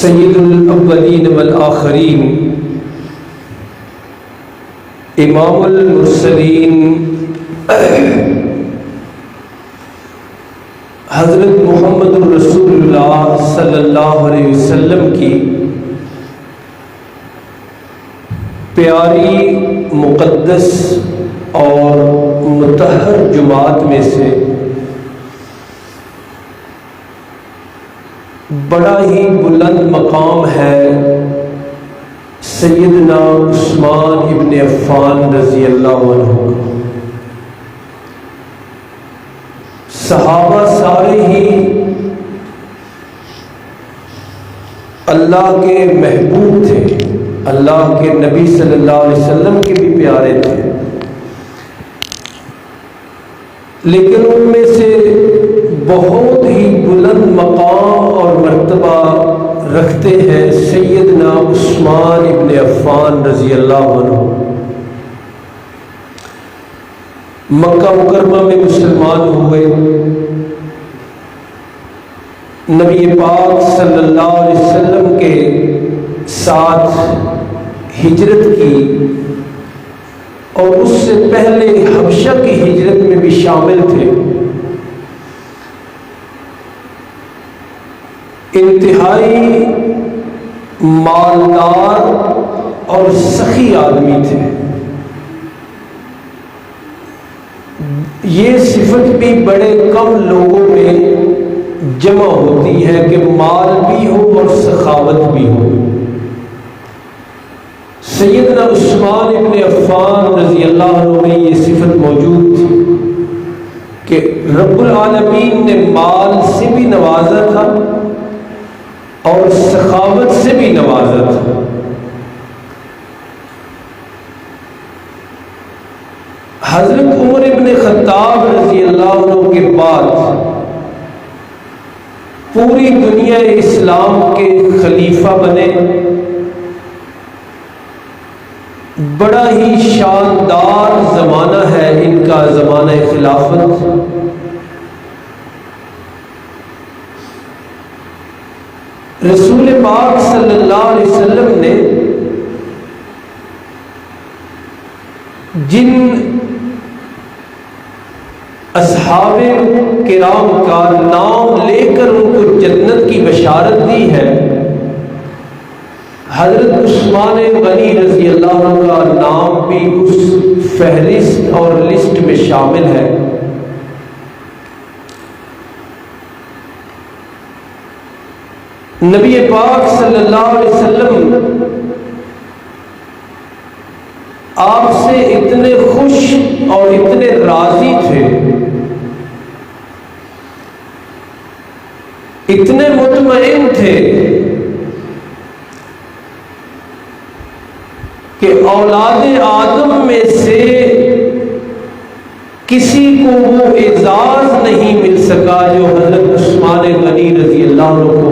سید الاولین والآخرین امام المرسلین حضرت محمد الرسول اللہ صلی اللہ علیہ وسلم کی پیاری مقدس اور مطہر جماعت میں سے بڑا ہی بلند مقام ہے سیدنا عثمان ابن عفان رضی اللہ عنہ. صحابہ سارے ہی اللہ کے محبوب تھے، اللہ کے نبی صلی اللہ علیہ وسلم کے بھی پیارے تھے، لیکن ان میں سے بہت ہی بلند مقام اور مرتبہ رکھتے ہیں سیدنا عثمان ابن عفان رضی اللہ عنہ. مکہ مکرمہ میں مسلمان ہوئے، نبی پاک صلی اللہ علیہ وسلم کے ساتھ ہجرت کی اور اس سے پہلے حبشہ کی ہجرت میں بھی شامل تھے. انتہائی مالدار اور سخی آدمی تھے. یہ صفت بھی بڑے کم لوگوں میں جمع ہوتی ہے کہ مال بھی ہو اور سخاوت بھی ہو. سیدنا عثمان ابن عفان رضی اللہ عنہ میں یہ صفت موجود تھی کہ رب العالمین نے مال سے بھی نوازا تھا اور سخاوت سے بھی نوازا تھا. حضرت عمر ابن خطاب رضی اللہ عنہ کے بعد پوری دنیا اسلام کے خلیفہ بنے. بڑا ہی شاندار زمانہ ہے ان کا، زمانہ خلافت. رسول پاک صلی اللہ علیہ وسلم نے جن اصحاب کرام کا نام لے کر ان کو جنت کی بشارت دی ہے، حضرت عثمان غنی رضی اللہ عنہ کا نام بھی اس فہرست اور لسٹ میں شامل ہے. نبی پاک صلی اللہ علیہ وسلم آپ سے اتنے خوش اور اتنے راضی تھے، اتنے مطمئن تھے کہ اولاد آدم میں سے کسی کو وہ اعزاز نہیں مل سکا جو حضرت عثمان غنی رضی اللہ عنہ کو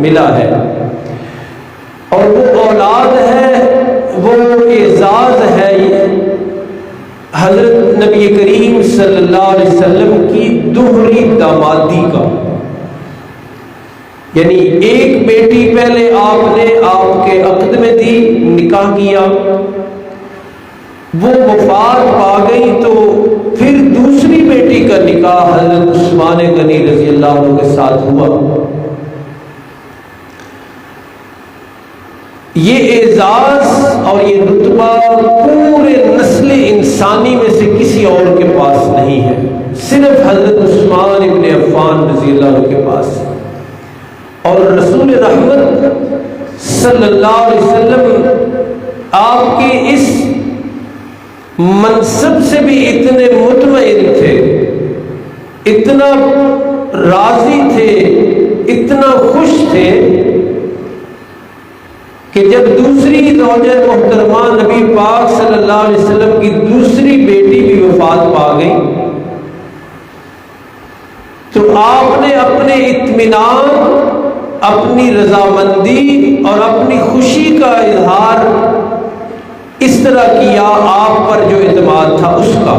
ملا ہے. اور وہ اولاد ہے، وہ اعزاز ہے حضرت نبی کریم صلی اللہ علیہ وسلم کی دوہری دامادی کا. یعنی ایک بیٹی پہلے آپ نے آپ کے عقد میں دی، نکاح کیا، وہ وفات پا گئی تو پھر دوسری بیٹی کا نکاح حضرت عثمان غنی رضی اللہ عنہ کے ساتھ ہوا. یہ اعزاز اور یہ رتبہ پورے نسل انسانی میں سے کسی اور کے پاس نہیں ہے، صرف حضرت عثمان ابن عفان رضی اللہ عنہ کے پاس. اور رسول رحمت صلی اللہ علیہ وسلم آپ کے اس منصب سے بھی اتنے مطمئن تھے، اتنا راضی تھے، اتنا خوش تھے کہ جب دوسری زوجہ محترمہ نبی پاک صلی اللہ علیہ وسلم کی دوسری بیٹی بھی وفات پا گئی تو آپ نے اپنے اطمینان، اپنی رضامندی اور اپنی خوشی کا اظہار اس طرح کیا آپ پر جو اعتماد تھا اس کا،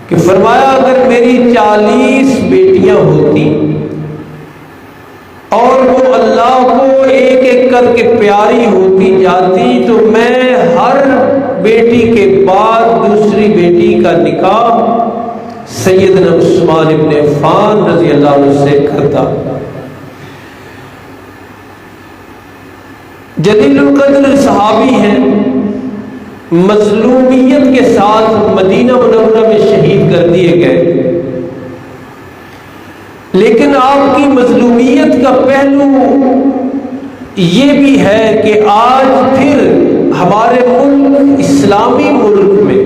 کہ فرمایا اگر میری 40 بیٹیاں ہوتی اور وہ اللہ کر کے پیاری ہوتی جاتی تو میں ہر بیٹی کے بعد دوسری بیٹی کا نکاح سیدنا عثمان ابن عفان رضی اللہ عنہ سے کرتا۔ جلیل القدر صحابی ہیں، مظلومیت کے ساتھ مدینہ منورہ میں شہید کر دیے گئے، لیکن آپ کی مظلومیت کا پہلو یہ بھی ہے کہ آج پھر ہمارے ملک اسلامی ملک میں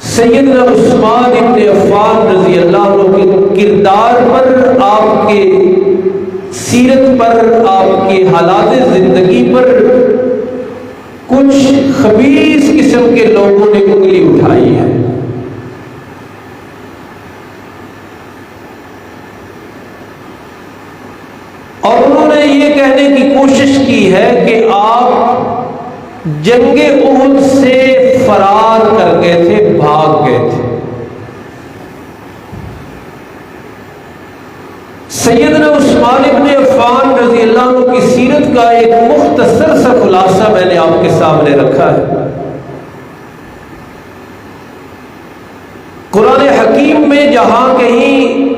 سیدنا عثمان ابن عفان رضی اللہ عنہ کے کردار پر، آپ کے سیرت پر، آپ کے حالات زندگی پر کچھ خبیث قسم کے لوگوں نے انگلی اٹھائی ہے۔ اور انہوں نے یہ کہنے کی کوشش کی ہے کہ آپ جنگ احد سے فرار کر گئے تھے، بھاگ گئے تھے۔ سیدنا عثمان ابن عفان رضی اللہ عنہ کی سیرت کا ایک مختصر سا خلاصہ میں نے آپ کے سامنے رکھا ہے۔ قرآن حکیم میں جہاں کہیں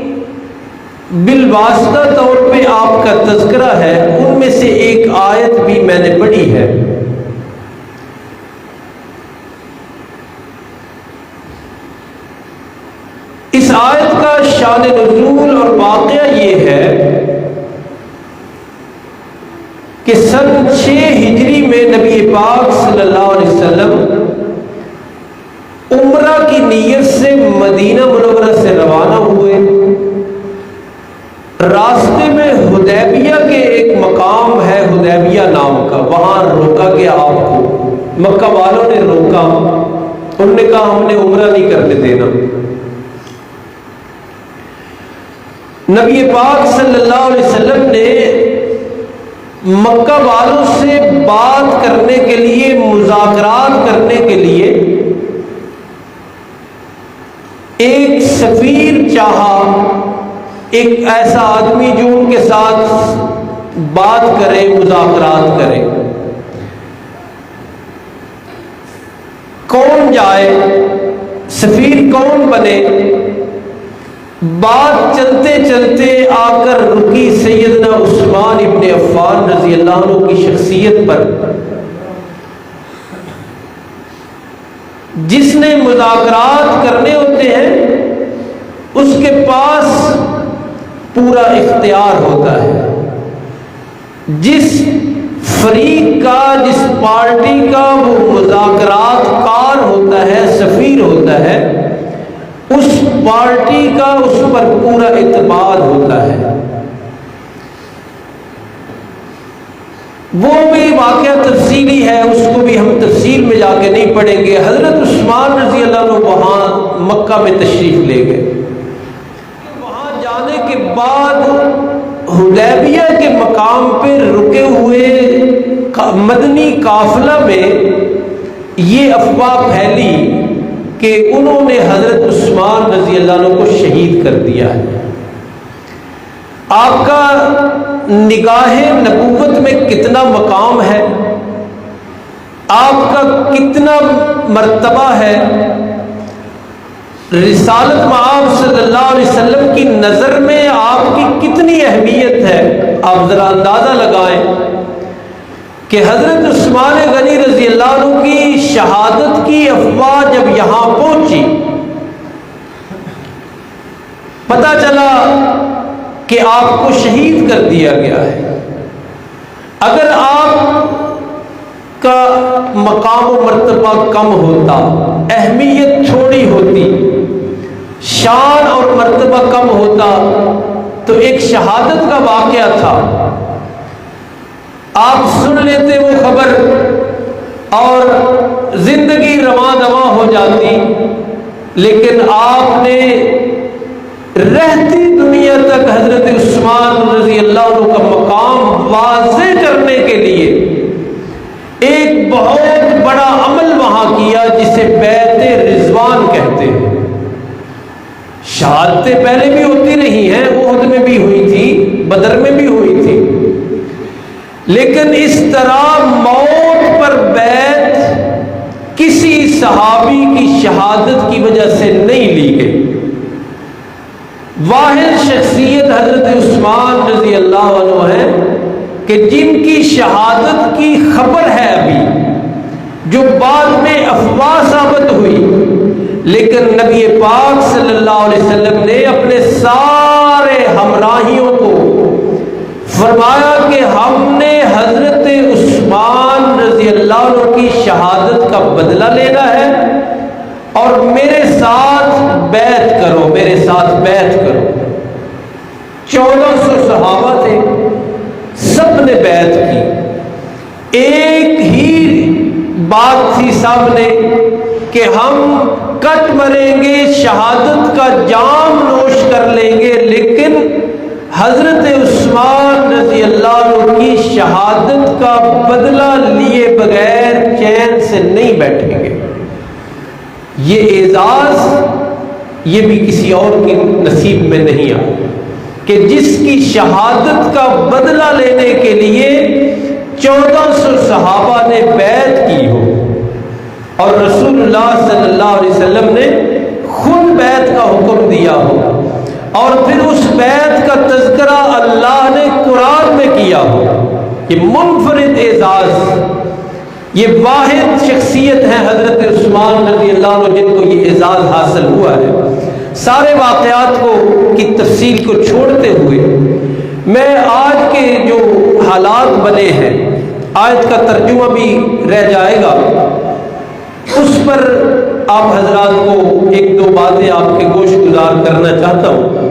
بالواسطہ طور پہ آپ کا تذکرہ ہے، ان میں سے ایک آیت بھی میں نے پڑھی ہے۔ اس آیت کا شان نزول اور واقعہ یہ ہے کہ سن 6 ہجری میں نبی پاک صلی اللہ علیہ وسلم عمرہ کی نیت سے مدینہ منورہ سے روانہ ہوئے۔ راستے میں حدیبیہ کے ایک مقام ہے، حدیبیہ نام کا، وہاں روکا گیا آپ کو۔ مکہ والوں نے روکا، انہوں نے کہا ہم نے عمرہ نہیں کرنے دینا۔ نبی پاک صلی اللہ علیہ وسلم نے مکہ والوں سے بات کرنے کے لیے، مذاکرات کرنے کے لیے ایک سفیر چاہا، ایک ایسا آدمی جو ان کے ساتھ بات کرے، مذاکرات کرے۔ کون جائے، سفیر کون بنے؟ بات چلتے چلتے آ کر رکی سیدنا عثمان ابن عفان رضی اللہ عنہ کی شخصیت پر، جس نے مذاکرات کرنے ہوتے ہیں اس کے پاس پورا اختیار ہوتا ہے۔ جس فریق کا، جس پارٹی کا وہ مذاکرات کار ہوتا ہے، سفیر ہوتا ہے، اس پارٹی کا اس پر پورا اعتماد ہوتا ہے۔ وہ بھی واقعہ تفصیلی ہے، اس کو بھی ہم تفصیل میں جا کے نہیں پڑھیں گے۔ حضرت عثمان رضی اللہ عنہ وہاں مکہ میں تشریف لے گئے۔ وہاں جانے کے بعد حدیبیہ کے مقام پہ رکے ہوئے مدنی قافلہ میں یہ افواہ پھیلی کہ انہوں نے حضرت عثمان رضی اللہ عنہ کو شہید کر دیا ہے۔ آپ کا نگاہ نبوت میں کتنا مقام ہے، آپ کا کتنا مرتبہ ہے، رسالت مآب صلی اللہ علیہ وسلم کی نظر میں آپ کی کتنی اہمیت ہے، آپ ذرا اندازہ لگائیں کہ حضرت عثمان غنی رضی اللہ عنہ کی شہادت کی افواہ جب یہاں پہنچی، پتہ چلا کہ آپ کو شہید کر دیا گیا ہے۔ اگر آپ کا مقام و مرتبہ کم ہوتا، اہمیت تھوڑی ہوتی، شان اور مرتبہ کم ہوتا تو ایک شہادت کا واقعہ تھا، آپ سن لیتے وہ خبر اور زندگی رواں دواں ہو جاتی، لیکن آپ نے رہتی دنیا تک حضرت عثمان رضی اللہ عنہ کا مقام واضح کرنے کے لیے ایک بہت بڑا عمل وہاں کیا جسے بیعت رضوان کہتے ہیں۔ شہادتیں پہلے بھی ہوتی رہی ہیں، احد میں بھی ہوئی تھی، بدر میں بھی ہوئی تھی، لیکن اس طرح موت پر بیعت کسی صحابی کی شہادت کی وجہ سے نہیں لی گئی۔ واحد شخصیت حضرت عثمان رضی اللہ عنہ ہے کہ جن کی شہادت کی خبر ہے ابھی، جو بعد میں افواہ ثابت ہوئی، لیکن نبی پاک صلی اللہ علیہ وسلم نے اپنے سارے ہمراہیوں کو فرمایا کہ ہم نے حضرت عثمان رضی اللہ عنہ کی شہادت کا بدلہ لینا ہے اور میرے ساتھ بیعت کرو، میرے ساتھ بیعت کرو۔ 1400 صحابہ تھے، سب نے بیعت کی۔ ایک ہی بات تھی سامنے کہ ہم کٹ مریں گے، شہادت کا جام نوش کر لیں گے، لیکن حضرت عثمان رضی اللہ عنہ کی شہادت کا بدلہ لیے بغیر چین سے نہیں بیٹھیں گے۔ یہ اعزاز یہ بھی کسی اور کے نصیب میں نہیں آیا کہ جس کی شہادت کا بدلہ لینے کے لیے 1400 صحابہ نے بیعت کی ہو، اور رسول اللہ صلی اللہ علیہ وسلم نے خود بیعت کا حکم دیا ہو، اور پھر اس بیعت کا تذکرہ اللہ نے قرآن میں کیا ہو۔ یہ منفرد اعزاز، یہ واحد شخصیت ہے حضرت عثمان رضی اللہ عنہ جن کو یہ اعزاز حاصل ہوا ہے۔ سارے واقعات کی تفصیل کو چھوڑتے ہوئے میں آج کے جو حالات بنے ہیں، آیت کا ترجمہ بھی رہ جائے گا، اس پر آپ حضرات کو ایک دو باتیں آپ کے گوش گزار کرنا چاہتا ہوں۔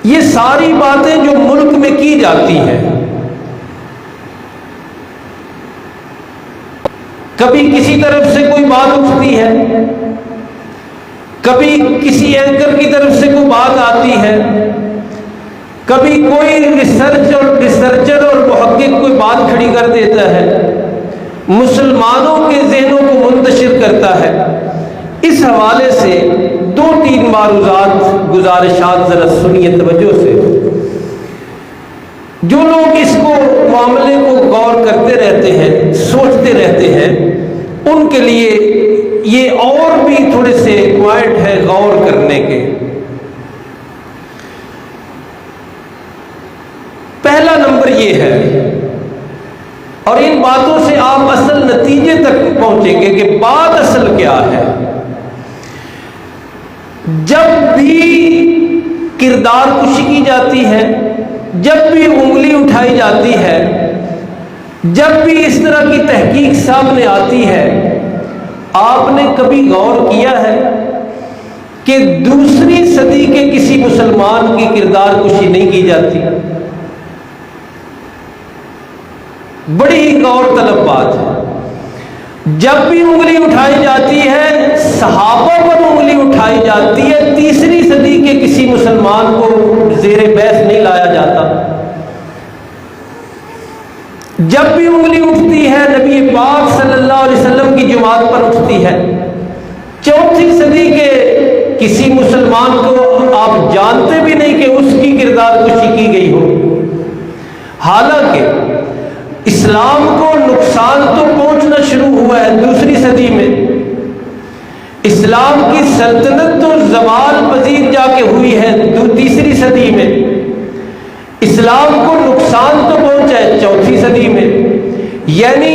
یہ ساری باتیں جو ملک میں کی جاتی ہیں، کبھی کسی طرف سے کوئی بات اٹھتی ہے، کبھی کسی اینکر کی طرف سے کوئی بات آتی ہے، کبھی کوئی ریسرچر اور محقق کوئی بات کھڑی کر دیتا ہے، مسلمانوں کے ذہنوں کو منتشر کرتا ہے۔ اس حوالے سے 2-3 معروضات، گزارشات ذرا سنیے توجہ سے۔ جو لوگ اس کو معاملے کو غور کرتے رہتے ہیں، سوچتے رہتے ہیں، ان کے لیے یہ اور بھی تھوڑے سے پوائنٹ ہے غور کرنے کے۔ پہلا نمبر یہ ہے، اور ان باتوں سے آپ اصل نتیجے تک پہنچیں گے کہ بات اصل کیا ہے۔ جب بھی کردار کشی کی جاتی ہے، جب بھی انگلی اٹھائی جاتی ہے، جب بھی اس طرح کی تحقیق سامنے آتی ہے، آپ نے کبھی غور کیا ہے کہ دوسری صدی کے کسی مسلمان کی کردار کشی نہیں کی جاتی؟ بڑی ہی غور طلب بات ہے۔ جب بھی انگلی اٹھائی جاتی ہے، صحابہ پر انگلی اٹھائی جاتی ہے، تیسری صدی کے کسی مسلمان کو زیر بحث نہیں لایا جاتا۔ جب بھی انگلی اٹھتی ہے، نبی پاک صلی اللہ علیہ وسلم کی جماعت پر اٹھتی ہے۔ چوتھی صدی کے کسی مسلمان کو آپ جانتے بھی نہیں کہ اس کی کردار کشی کی گئی ہو۔ حالانکہ اسلام کو نقصان تو پہنچنا شروع ہوا ہے دوسری صدی میں، اسلام کی سلطنت تو زوال پذیر جا کے ہوئی ہے تیسری صدی میں، اسلام کو نقصان تو پہنچا ہے چوتھی صدی میں۔ یعنی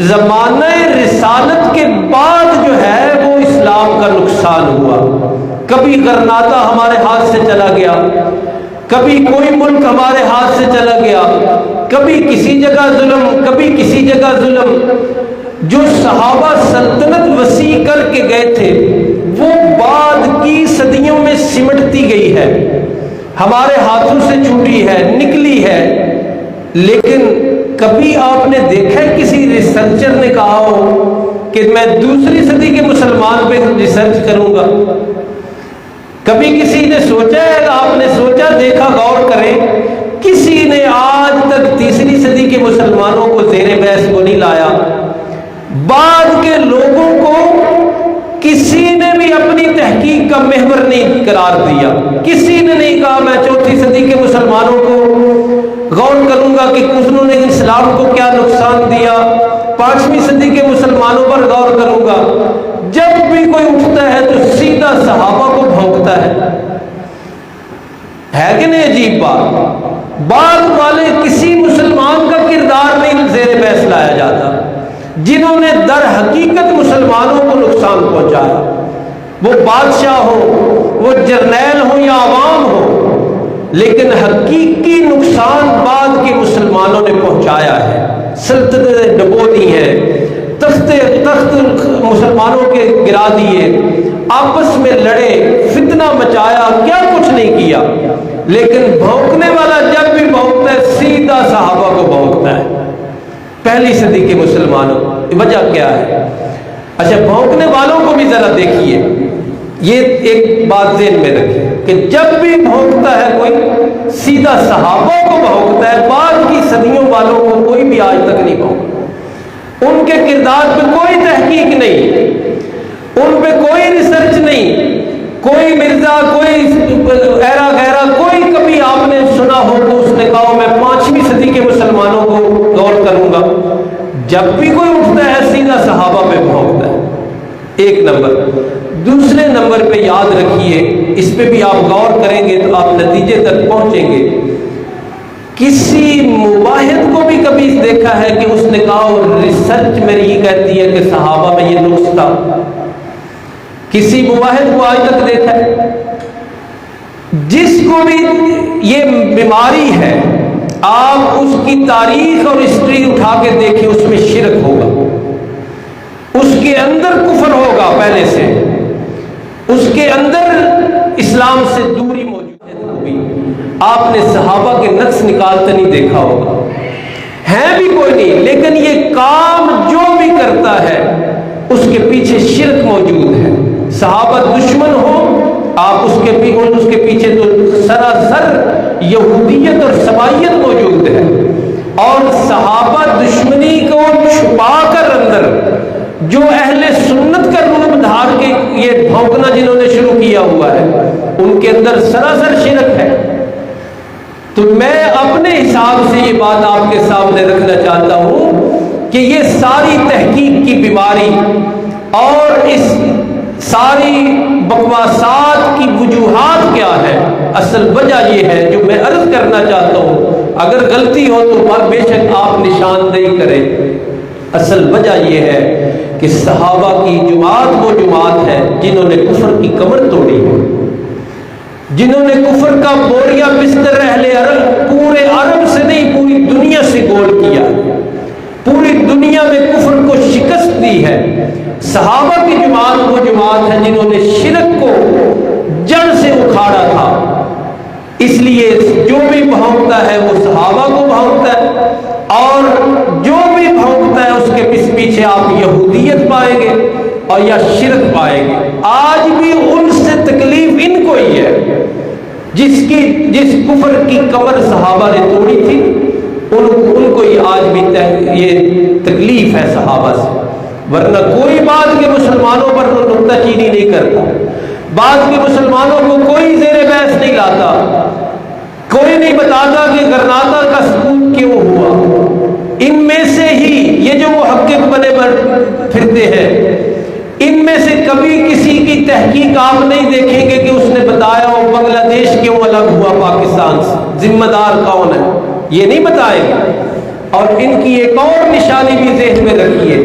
زمانہ رسالت کے بعد جو ہے وہ اسلام کا نقصان ہوا۔ کبھی غرناطہ ہمارے ہاتھ سے چلا گیا، کبھی کوئی ملک ہمارے ہاتھ سے چلا گیا، کبھی کسی جگہ ظلم، کبھی کسی جگہ ظلم۔ جو صحابہ سلطنت وسیع کر کے گئے تھے وہ بعد کی صدیوں میں سمٹتی گئی ہے، ہمارے ہاتھوں سے چھوٹی ہے، نکلی ہے۔ لیکن کبھی آپ نے دیکھا ہے کسی ریسرچر نے کہا ہو کہ میں دوسری صدی کے مسلمان پہ ریسرچ کروں گا؟ کبھی کسی نے سوچا ہے؟ آپ نے سوچا، دیکھا، غور کریں، کسی نے آج تک تیسری صدی کے مسلمانوں کو زیر بحث کو نہیں لایا۔ بعد کے لوگوں کو کسی نے بھی اپنی تحقیق کا محور نہیں قرار دیا، کسی نے نہیں کہا میں چوتھی صدی کے مسلمانوں کو غور کروں گا کہ کفر نے اسلام کو کیا نقصان دیا، 5ویں صدی کے مسلمانوں پر غور کروں گا۔ جب بھی کوئی اٹھتا ہے تو سیدھا صحابہ کو بھونکتا ہے کہ نہیں؟ عجیب بات، بعد والے کسی مسلمان کا کردار نہیں زیر بحث لایا جاتا جنہوں نے در حقیقت مسلمانوں کو نقصان پہنچایا، وہ بادشاہ ہو، وہ جرنیل ہو یا عوام ہو، لیکن حقیقی نقصان بعد کے مسلمانوں نے پہنچایا ہے۔ سلطنتیں ڈبو دی ہیں، تخت مسلمانوں کے گرا دیے، آپس میں لڑے، فتنہ مچایا، کیا کچھ نہیں کیا، لیکن بھونکنے والا جب بھی بھونکتا ہے سیدھا صحابہ کو بھونکتا ہے۔ پہلی صدی کے مسلمانوں، وجہ کیا ہے؟ اچھا، بھونکنے والوں کو بھی ذرا دیکھیے، یہ ایک بات ذہن میں رکھیں کہ جب بھی بھونکتا ہے کوئی سیدھا صحابہ کو بھونکتا ہے، بعد کی صدیوں والوں کو کوئی بھی آج تک نہیں بھونکتا۔ ان کے کردار پہ کوئی تحقیق نہیں، ان پہ کوئی ریسرچ نہیں، کوئی مرزا، کوئی ایرا غیرہ، کوئی کبھی آپ نے سنا ہو تو اس نے کہا میں 5ویں صدی کے مسلمانوں کو غور کروں گا۔ جب بھی کوئی اٹھتا ہے سیدھا صحابہ پہ بھونکتا ہے، ایک نمبر۔ دوسرے نمبر پہ یاد رکھیے، اس پہ بھی آپ غور کریں گے تو آپ نتیجے تک پہنچیں گے، کسی مباحث کو بھی کبھی دیکھا ہے کہ اس نے کہا اور ریسرچ میری یہ کہتی ہے کہ صحابہ میں یہ نقص تھا؟ کسی مباحث کو آج تک دیکھا ہے؟ جس کو بھی یہ بیماری ہے، آپ اس کی تاریخ اور ہسٹری اٹھا کے دیکھیں، اس میں شرک ہوگا، اس کے اندر کفر ہوگا، پہلے سے اس کے اندر اسلام سے دوری موجود ہے۔ آپ نے صحابہ کے نقص نکالتے نہیں دیکھا ہوگا، ہیں بھی کوئی نہیں، لیکن یہ کام جو بھی کرتا ہے اس کے پیچھے شرک موجود ہے۔ صحابہ دشمن ہو، آپ اس کے پیچھے تو سراسر یہودیت اور سبائیت موجود ہے، اور صحابہ دشمنی کو چھپا کر اندر جو اہل سنت کا روپ دھار کے یہ بھونکنا جنہوں نے شروع کیا ہوا ہے، ان کے اندر سراسر شرک ہے۔ تو میں اپنے حساب سے یہ بات آپ کے سامنے رکھنا چاہتا ہوں کہ یہ ساری تحقیق کی بیماری اور اس ساری بکواسات کی وجوہات کیا ہے، اصل وجہ یہ ہے جو میں عرض کرنا چاہتا ہوں، اگر غلطی ہو تو بے شک آپ نشاندہی کریں۔ اصل وجہ یہ ہے کہ صحابہ کی جماعت وہ جماعت ہے جنہوں نے کفر کی کمر توڑی ہے، جنہوں نے کفر کا بوریا بستر اہل عرب، پورے عرب سے نہیں پوری دنیا سے گول کیا، پوری دنیا میں کفر کو شکست دی ہے۔ صحابہ کی جماعت وہ جماعت ہے جنہوں نے شرک کو جڑ سے اکھاڑا تھا، اس لیے جو بھی بھونکتا ہے وہ صحابہ کو بھونکتا ہے، اور جو بھی بھونکتا ہے اس کے پیچھے آپ یہودیت پائیں گے اور یا شرک پائیں گے۔ آج بھی ان سے تکلیف ان کو ہی ہے، جس کفر کی کمر صحابہ نے توڑی تھی، ان کو ہی آج بھی یہ تکلیف ہے صحابہ سے، ورنہ کوئی بعد کے مسلمانوں پر نکتہ چینی نہیں کرتا، بعد کے مسلمانوں کو کوئی زیر بحث نہیں لاتا، کوئی نہیں بتاتا کہ گرناطہ کا سقوط کیوں ہوا۔ ان میں سے ہی یہ جو محقق بنے پھرتے ہیں، ان میں سے کبھی کسی کی تحقیق آپ نہیں دیکھیں گے کہ اس نے بتایا ہو بنگلہ دیش کیوں الگ ہوا پاکستان سے، ذمہ دار کون ہے، یہ نہیں بتائیں گے۔ اور ان کی ایک اور نشانی بھی ذہن میں رکھیے،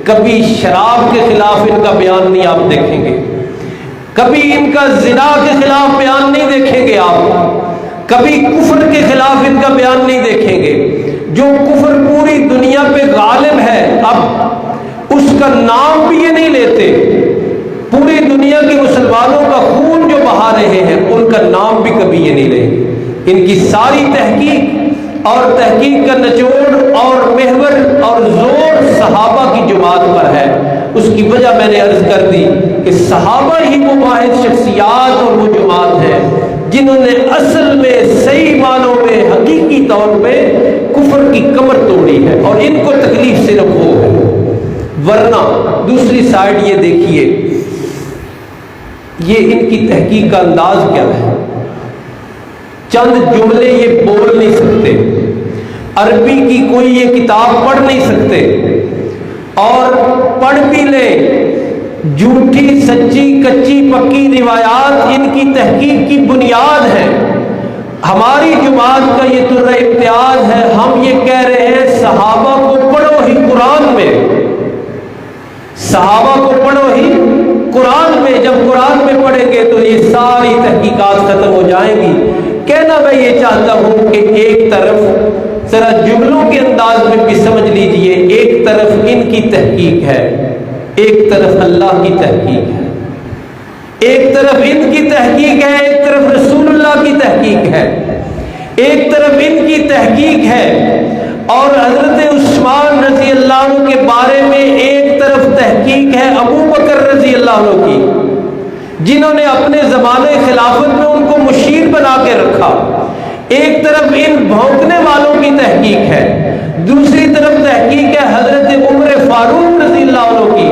کبھی شراب کے خلاف ان کا بیان نہیں آپ دیکھیں گے، کبھی ان کا زنا کے خلاف بیان نہیں دیکھیں گے آپ، کبھی کفر کے خلاف ان کا بیان نہیں دیکھیں گے۔ جو کفر پوری دنیا پہ غالب ہے، اب اس کا نام بھی یہ نہیں لیتے، پوری دنیا کے مسلمانوں کا خون جو بہا رہے ہیں ان کا نام بھی کبھی یہ نہیں لیں گے۔ ان کی ساری تحقیق اور تحقیق کا نچوڑ اور محور اور زور صحابہ کی جماعت پر ہے۔ اس کی وجہ میں نے عرض کر دی کہ صحابہ ہی وہ واحد شخصیات اور وہ جماعت ہے جنہوں نے اصل میں صحیح معنوں میں حقیقی طور پہ کفر کی کمر توڑی ہے، اور ان کو تکلیف صرف وہ ہے۔ ورنہ دوسری سائڈ یہ دیکھیے، یہ ان کی تحقیق کا انداز کیا ہے۔ چند جملے یہ بول نہیں سکتے، عربی کی کوئی یہ کتاب پڑھ نہیں سکتے، اور پڑھ بھی لیں جھوٹی سچی کچی پکی روایات ان کی تحقیق کی بنیاد ہے۔ ہماری جماعت کا یہ طرح امتیاز ہے، ہم یہ کہہ رہے ہیں صحابہ کو پڑھو ہی قرآن میں، صحابہ کو پڑھو ہی قرآن میں۔ جب قرآن میں پڑھیں گے تو یہ ساری تحقیقات ختم ہو جائیں گی۔ کہنا میں یہ چاہتا ہوں کہ ایک طرف ذرا جملوں کے انداز میں بھی سمجھ لیجئے، ایک طرف ان کی تحقیق ہے، ایک طرف اللہ کی تحقیق ہے، ایک طرف ان کی تحقیق ہے، ایک طرف رسول اللہ کی تحقیق ہے، ایک طرف ان کی تحقیق ہے، اور حضرت عثمان رضی اللہ عنہ کے بارے میں ایک طرف تحقیق ہے ابو بکر رضی اللہ عنہ کی، جنہوں نے اپنے زمانے خلافت میں ان کو مشیر بنا کے رکھا۔ ایک طرف ان بھونکنے والوں کی تحقیق ہے، دوسری طرف تحقیق ہے حضرت عمر فاروق رضی اللہ عنہ کی،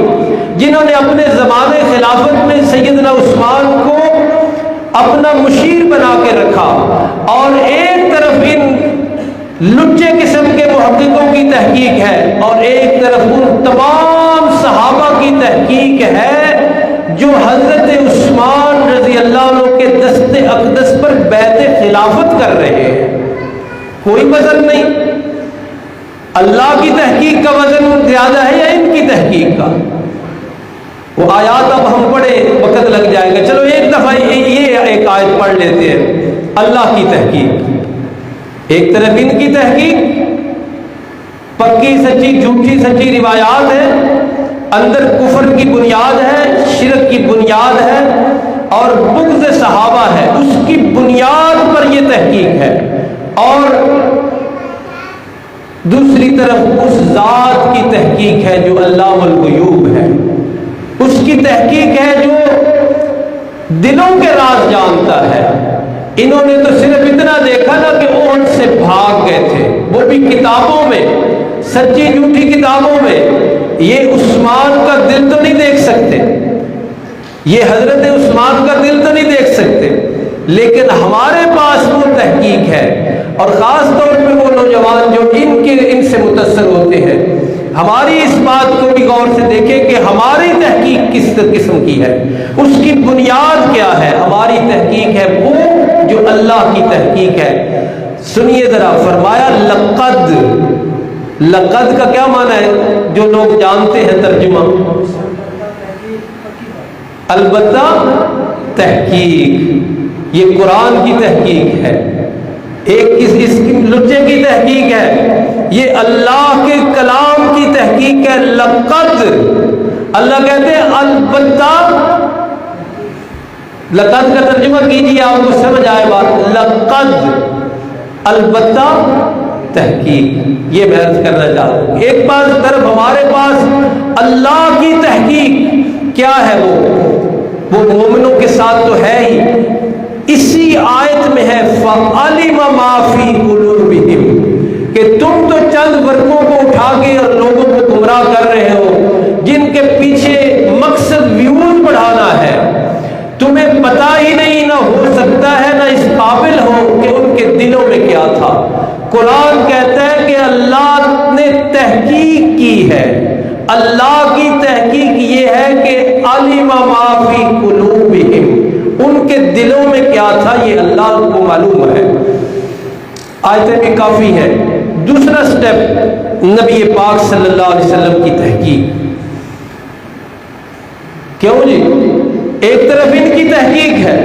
جنہوں نے اپنے زمانے خلافت میں سیدنا عثمان کو اپنا مشیر بنا کے رکھا۔ اور ایک طرف ان لچے قسم کے محققوں کی تحقیق ہے، اور ایک طرف ان تمام صحابہ کی تحقیق ہے جو حضرت عثمان رضی اللہ عنہ کے دست اقدس پر بیعت خلافت کر رہے ہیں۔ کوئی وزن نہیں، اللہ کی تحقیق کا وزن زیادہ ہے یا ان کی تحقیق کا؟ وہ آیات اب ہم پڑھیں وقت لگ جائے گا، چلو ایک دفعہ یہ ایک آیت پڑھ لیتے ہیں۔ اللہ کی تحقیق، ایک طرف ان کی تحقیق پکی سچی جھوٹی سچی روایات ہے، اندر کفر کی بنیاد ہے، شرک کی بنیاد ہے، اور بغض صحابہ ہے، اس کی بنیاد پر یہ تحقیق ہے۔ اور دوسری طرف اس ذات کی تحقیق ہے جو علام الغیوب ہے، اس کی تحقیق ہے جو دلوں کے راز جانتا ہے۔ انہوں نے تو صرف اتنا دیکھا نا کہ اونٹ سے بھاگ گئے تھے، وہ بھی کتابوں میں، سچی جھوٹی کتابوں میں۔ یہ عثمان کا دل تو نہیں دیکھ سکتے، یہ حضرت عثمان کا دل تو نہیں دیکھ سکتے، لیکن ہمارے پاس وہ تحقیق ہے۔ اور خاص طور پہ وہ نوجوان جو ان سے متاثر ہوتے ہیں، ہماری اس بات کو بھی غور سے دیکھیں کہ ہماری تحقیق کس قسم کی ہے، اس کی بنیاد کیا ہے۔ ہماری تحقیق ہے وہ جو اللہ کی تحقیق ہے۔ سنیے ذرا، فرمایا لقد، لقد کا کیا معنی ہے جو لوگ جانتے ہیں ترجمہ؟ البتہ تحقیق، یہ قرآن کی تحقیق ہے، ایک اس کی لچے کی تحقیق ہے، یہ اللہ کے کلام کی تحقیق ہے۔ لقد، اللہ کہتے ہیں البتہ، لقد کا ترجمہ کیجیے آپ کو سمجھ آئے بات، لقد البتہ تحقیق، یہ میں عرض کرنا چاہتا ہوں۔ ایک بات طرف ہمارے پاس اللہ کی تحقیق کیا ہے، وہ مومنوں کے ساتھ تو ہے ہی، اسی آیت میں ہے فَعَلِمَ مَا فِي قُلُوبِهِمْ، کہ تم تو چند ورقوں کو اٹھا کے اور لوگوں کو گمراہ کر رہے ہو، جن کے پیچھے مقصد ویوز بڑھانا ہے، تمہیں پتہ ہی نہیں، نہ ہو سکتا ہے، نہ اس قابل ہو کہ ان کے دلوں میں کیا تھا۔ قرآن کہتا ہے کہ اللہ نے تحقیق کی ہے، اللہ کی تحقیق یہ ہے کہ عَلِمَ مَا فِي قُلُوبِهِمْ، ان کے دلوں میں کیا تھا یہ اللہ کو معلوم ہے۔ آیتیں بھی کافی ہیں۔ دوسرا سٹیپ، نبی پاک صلی اللہ علیہ وسلم کی تحقیق۔ کیوں جی؟ ایک طرف ان کی تحقیق ہے،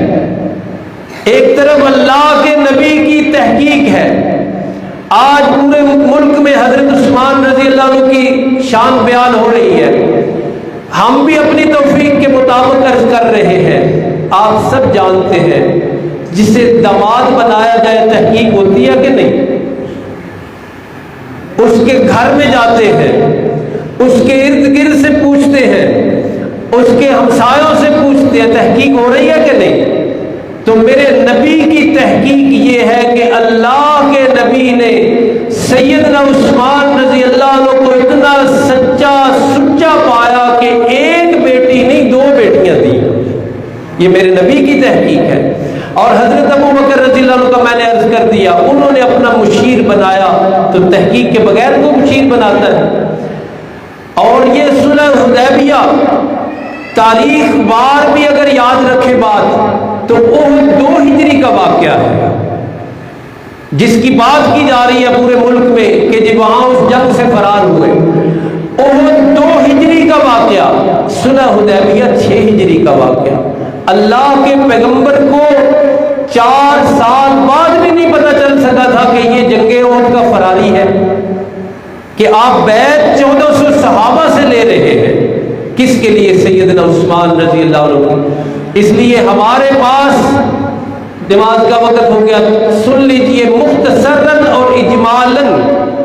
ایک طرف اللہ کے نبی کی تحقیق ہے۔ آج پورے ملک میں حضرت عثمان رضی اللہ عنہ کی شان بیان ہو رہی ہے، ہم بھی اپنی توفیق کے مطابق عرض کر رہے ہیں۔ آپ سب جانتے ہیں جسے داماد بنایا جائے تحقیق ہوتی ہے کہ نہیں؟ اس کے گھر میں جاتے ہیں، اس کے ارد گرد سے پوچھتے ہیں، اس کے ہمسایوں سے پوچھتے ہیں، تحقیق ہو رہی ہے کہ نہیں؟ تو میرے نبی کی تحقیق یہ ہے کہ اللہ کے نبی نے سیدنا عثمان رضی اللہ عنہ کو اتنا سچا سچا پایا کہ ایک بیٹی نہیں 2 بیٹیاں دی۔ یہ میرے نبی کی تحقیق ہے۔ اور حضرت ابو بکر رضی اللہ عنہ کا میں نے عرض کر دیا، انہوں نے اپنا مشیر بنایا، تو تحقیق کے بغیر کو مشیر بناتا ہے۔ اور یہ صلح حدیبیہ تاریخ بار بھی اگر یاد رکھے بات، تو احد 2 ہجری کا واقعہ ہے، جس کی بات کی جا رہی ہے پورے ملک میں کہ جب وہاں اس جنگ سے فرار ہوئے۔ احد 2 ہجری کا واقعہ، صلح حدیبیہ 6 ہجری کا واقعہ۔ اللہ کے پیغمبر کو 4 سال بعد بھی نہیں پتہ چل سکا تھا کہ یہ جنگ احد کا فراری ہے، کہ آپ بیعت 1400 صحابہ سے لے رہے ہیں، کس کے لیے؟ سیدنا عثمان رضی اللہ عنہ۔ اس لیے ہمارے پاس نماز کا وقت ہو گیا، سن لیجئے مختصراً اور اجمالاً،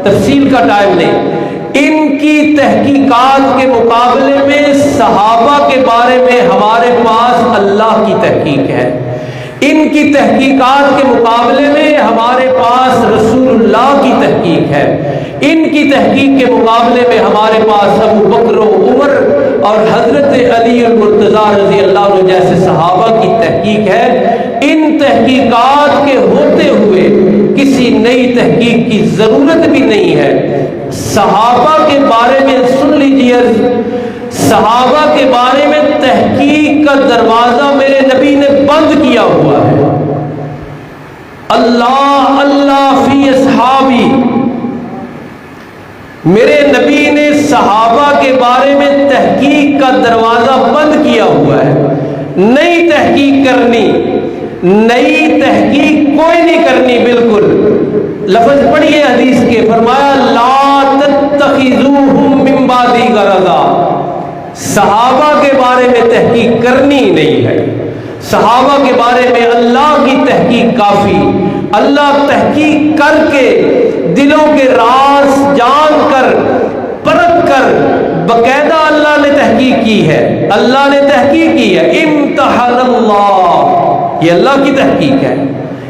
تفصیل کا ٹائم نہیں۔ ان کی تحقیقات کے مقابلے میں صحابہ کے بارے میں ہمارے پاس اللہ کی تحقیق ہے، ان کی تحقیقات کے مقابلے میں ہمارے پاس رسول اللہ کی تحقیق ہے، ان کی تحقیق کے مقابلے میں ہمارے پاس ابو بکر و عمر اور حضرت علی المرتضیٰ رضی اللہ عنہ جیسے صحابہ کی تحقیق ہے۔ ان تحقیقات کے ہوتے ہوئے کسی نئی تحقیق کی ضرورت بھی نہیں ہے۔ صحابہ کے بارے میں سن لیجیے، صحابہ کے بارے میں تحقیق کا دروازہ میرے نبی نے بند کیا ہوا ہے۔ اللہ اللہ فی اصحابی، میرے نبی نے صحابہ کے بارے میں تحقیق کا دروازہ بند کیا ہوا ہے۔ نئی تحقیق کرنی، نئی تحقیق کوئی نہیں کرنی، بالکل۔ لفظ پڑھیے حدیث کے، فرمایا لا تتخذوہم من بعدی غرضا، صحابہ کے بارے میں تحقیق کرنی ہی نہیں ہے۔ صحابہ کے بارے میں اللہ کی تحقیق کافی، اللہ تحقیق کر کے دلوں کے راز جان کر پرکھ کر، باقاعدہ اللہ نے تحقیق کی ہے، اللہ نے تحقیق کی ہے۔ امتحان اللہ، یہ اللہ کی تحقیق ہے،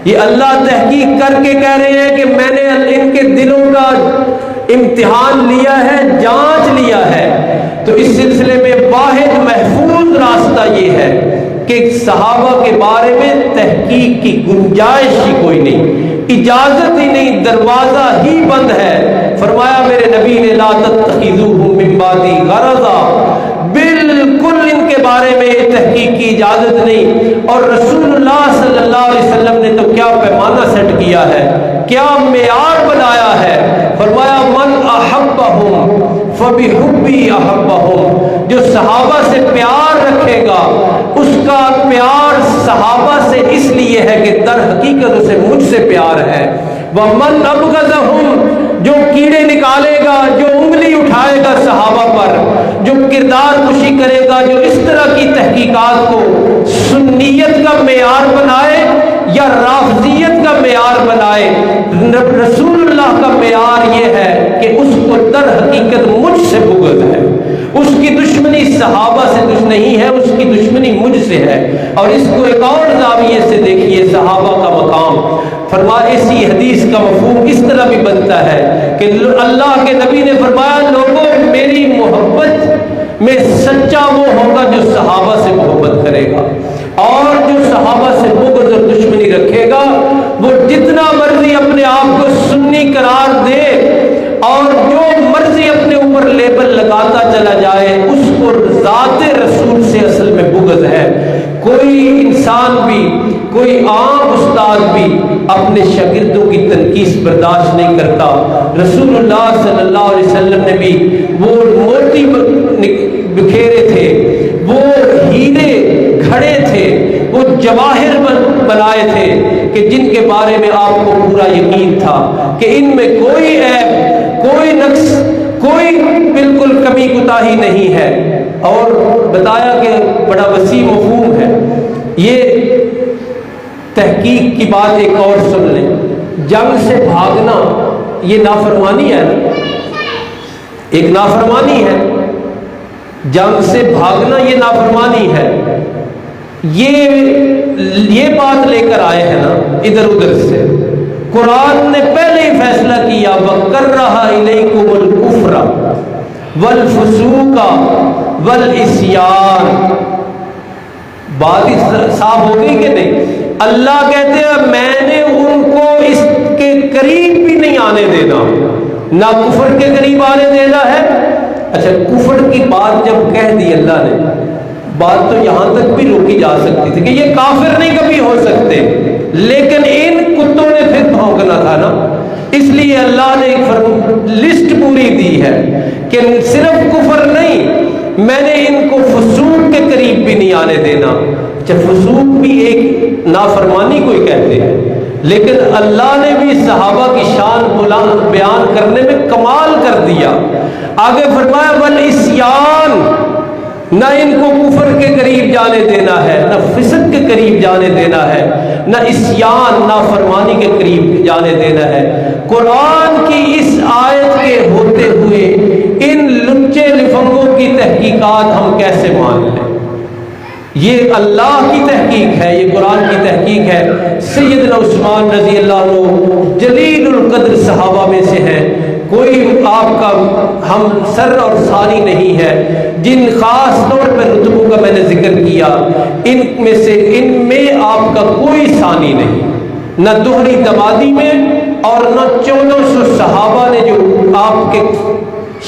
یہ اللہ تحقیق کر کے کہہ رہے ہیں کہ میں نے ان کے دلوں کا امتحان لیا ہے، جانچ لیا ہے۔ تو اس سلسلے میں واحد محفوظ راستہ یہ ہے کہ صحابہ کے بارے میں تحقیق کی گنجائش ہی کوئی نہیں، اجازت ہی نہیں، دروازہ ہی بند ہے۔ فرمایا میرے نبی نے لا تتخذوہم من بعدی غرضا، بالکل ان کے بارے میں تحقیق کی اجازت نہیں۔ اور رسول اللہ صلی اللہ علیہ وسلم نے تو کیا پیمانہ سیٹ کیا ہے، کیا معیار بنایا ہے۔ فرمایا من احبہم فبحبی احبہم، جو صحابہ سے پیار رکھے گا اس کا پیار صحابہ سے اس لیے ہے کہ در حقیقت اسے مجھ سے پیار ہے۔ ومن ابغضہم، جو کیڑے نکالے گا، جو انگلی اٹھائے گا صحابہ پر، جو کردار کشی کرے گا، جو اس طرح کی تحقیقات کو سنیت کا معیار بنائے یا رافضیت کا معیار بنائے، رسول اللہ کا معیار یہ ہے کہ اس کو در حقیقت مجھ سے بغض ہے، اس کی دشمنی صحابہ سے نہیں ہے، اس کی دشمنی مجھ سے ہے۔ اور اس کو ایک اور زاویے سے دیکھیے، صحابہ کا مقام، فرمایا اسی حدیث کا مفہوم اس طرح بھی بنتا ہے کہ اللہ کے نبی نے فرمایا لوگوں میری محبت میں سچا وہ ہوگا جو صحابہ سے محبت کرے گا، اور جو صحابہ سے بغض اور دشمنی رکھے گا وہ جتنا مرضی اپنے آپ کو سنی قرار دے اور جو مرضی اپنے اوپر لیبل لگاتا چلا جائے، اس کو ذات رسول سے اصل میں بغض ہے۔ کوئی انسان بھی، کوئی عام استاد بھی اپنے شاگردوں کی تنقیص برداشت نہیں کرتا۔ رسول اللہ صلی اللہ علیہ وسلم نے بھی وہ موتی بکھیرے تھے، وہ ہیرے گھڑے تھے، وہ جواہر بنائے تھے کہ جن کے بارے میں آپ کو پورا یقین تھا کہ ان میں کوئی عیب، کوئی نقص، کوئی بالکل کمی کوتاہی نہیں ہے۔ اور بتایا کہ بڑا وسیع مفہوم ہے یہ تحقیق کی بات۔ ایک اور سن لیں، جنگ سے بھاگنا یہ نافرمانی ہے، ایک نافرمانی ہے، جنگ سے بھاگنا یہ نافرمانی ہے۔ یہ بات لے کر آئے ہیں نا ادھر ادھر سے، قرآن نے پہلے ہی فیصلہ کیا وَكَرَّهَ إِلَيْكُمُ الْكُفْرَ وَالْفُسُوقَ وَالْعِصْيَانَ، بات صاف ہو گئی کہ نہیں؟ اللہ کہتے ہیں میں نے ان کو اس کے قریب بھی نہیں آنے دینا، نہ کفر کے قریب آنے دینا ہے۔ اچھا، کفر کی بات جب کہہ دی اللہ نے، بات تو یہاں تک بھی روکی جا سکتی تھی کہ یہ کافر نہیں کبھی ہو سکتے، لیکن ان کتوں نے پھر بھونکنا تھا نا، اس لیے اللہ نے ایک لسٹ پوری دی ہے کہ صرف کفر نہیں، میں نے ان کو فسوق کے قریب بھی نہیں آنے دینا۔ اچھا، فسوق بھی ایک نافرمانی کو ہی کہتے ہیں، لیکن اللہ نے بھی صحابہ کی شان بیان کرنے میں کمال کر دیا۔ آگے فرمایا والعصیان، نہ ان کو کفر کے قریب جانے دینا ہے، نہ فسق کے قریب جانے دینا ہے، نہ عصیان نافرمانی کے قریب جانے دینا ہے۔ قرآن کی اس آیت کے ہوتے ہوئے ان لچے لفنگوں کی تحقیقات ہم کیسے مان لیں؟ یہ اللہ کی تحقیق ہے، یہ قرآن کی تحقیق ہے۔ سیدنا عثمان رضی اللہ عنہ جلیل القدر صحابہ میں سے ہیں، کوئی آپ کا ہم سر اور ثانی نہیں ہے، جن خاص طور پر رتبوں کا میں نے ذکر کیا، ان میں آپ کا کوئی ثانی نہیں، نہ دوہری دمادی میں اور نہ 1400 صحابہ نے جو آپ کے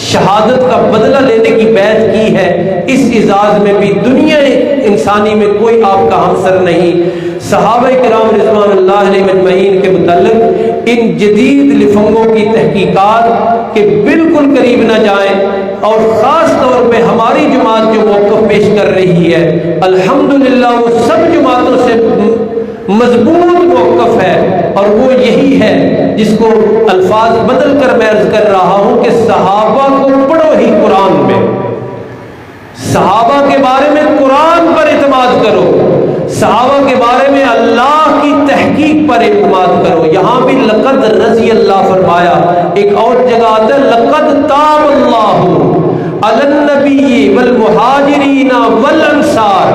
شہادت کا بدلہ لینے کی بیعت کی ہے، اس اعزاز میں بھی دنیا انسانی میں کوئی آپ کا ہمسر نہیں۔ صحابہ کرام رضوان اللہ علیہ مجمعین کے متعلق ان جدید لفنگوں کی تحقیقات کے بالکل قریب نہ جائیں، اور خاص طور پہ ہماری جماعت جو موقف پیش کر رہی ہے الحمدللہ وہ سب جماعتوں سے مضبوط موقف ہے، اور وہ یہی ہے جس کو الفاظ بدل کر میں عرض کر رہا ہوں کہ صحابہ کو پڑھو ہی قرآن میں، صحابہ کے بارے میں قرآن پر اعتماد کرو، صحابہ کے بارے میں اللہ کی تحقیق پر اعتماد کرو۔ یہاں بھی لقد رضی اللہ فرمایا، ایک اور جگہ آتا ہے لقد تاب اللہ علی النبی والمہاجرین والانصار،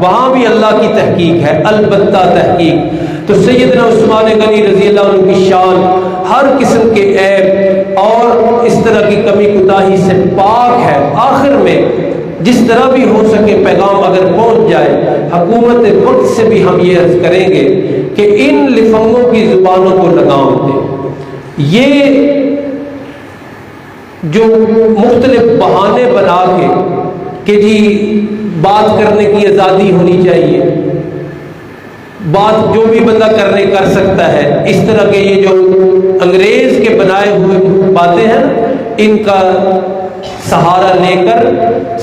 وہاں بھی اللہ کی تحقیق ہے، البتہ تحقیق۔ تو سیدنا عثمان غنی رضی اللہ عنہ کی شان ہر قسم کے عیب اور اس طرح کی کمی کوتاہی سے پاک ہے۔ آخر میں جس طرح بھی ہو سکے پیغام اگر پہنچ جائے، حکومت وقت سے بھی ہم یہ عرض کریں گے کہ ان لفنگوں کی زبانوں کو لگام دیں۔ یہ جو مختلف بہانے بنا کے کہ جی بات کرنے کی آزادی ہونی چاہیے، بات جو بھی بندہ کرنے کر سکتا ہے، اس طرح کے یہ جو انگریز کے بنائے ہوئے باتیں ہیں ان کا سہارا لے کر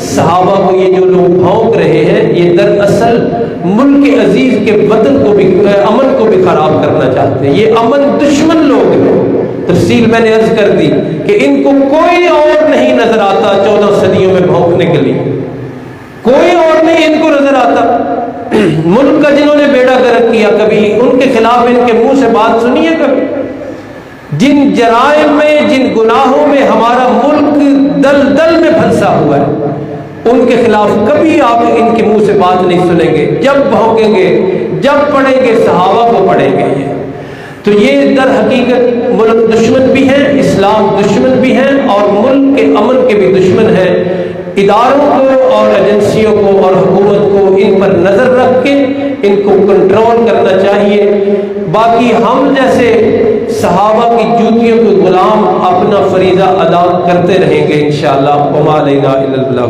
صحابہ کو یہ جو لوگ بھونک رہے ہیں، یہ دراصل ملک عزیز کے وطن کو بھی، امن کو بھی خراب کرنا چاہتے ہیں۔ یہ امن دشمن لوگ ہیں۔ تفصیل میں نے عرض کر دی کہ ان کو کوئی اور نہیں نظر آتا 14 صدیوں میں بھونکنے کے لیے، کوئی اور نہیں ان کو نظر آتا۔ ملک کا جنہوں نے بیڑا گرک کیا، کبھی ان کے خلاف ان کے منہ سے بات سنی ہے؟ کبھی جن جرائم میں، جن گناہوں میں ہمارا ملک دل دل میں پھنسا ہوا ہے، ان کے خلاف کبھی آپ ان کے منہ سے بات نہیں سنیں گے۔ جب بھونکیں گے، جب پڑھیں گے، صحابہ کو پڑھیں گے۔ تو یہ در حقیقت ملک دشمن بھی ہیں، اسلام دشمن بھی ہیں، اور ملک کے امن کے بھی دشمن ہیں۔ اداروں کو اور ایجنسیوں کو اور حکومت کو ان پر نظر رکھ کے ان کو کنٹرول کرنا چاہیے۔ باقی ہم جیسے صحابہ کی جوتیوں کے غلام اپنا فریضہ ادا کرتے رہیں گے انشاءاللہ۔ وما علینا الا البلاغ۔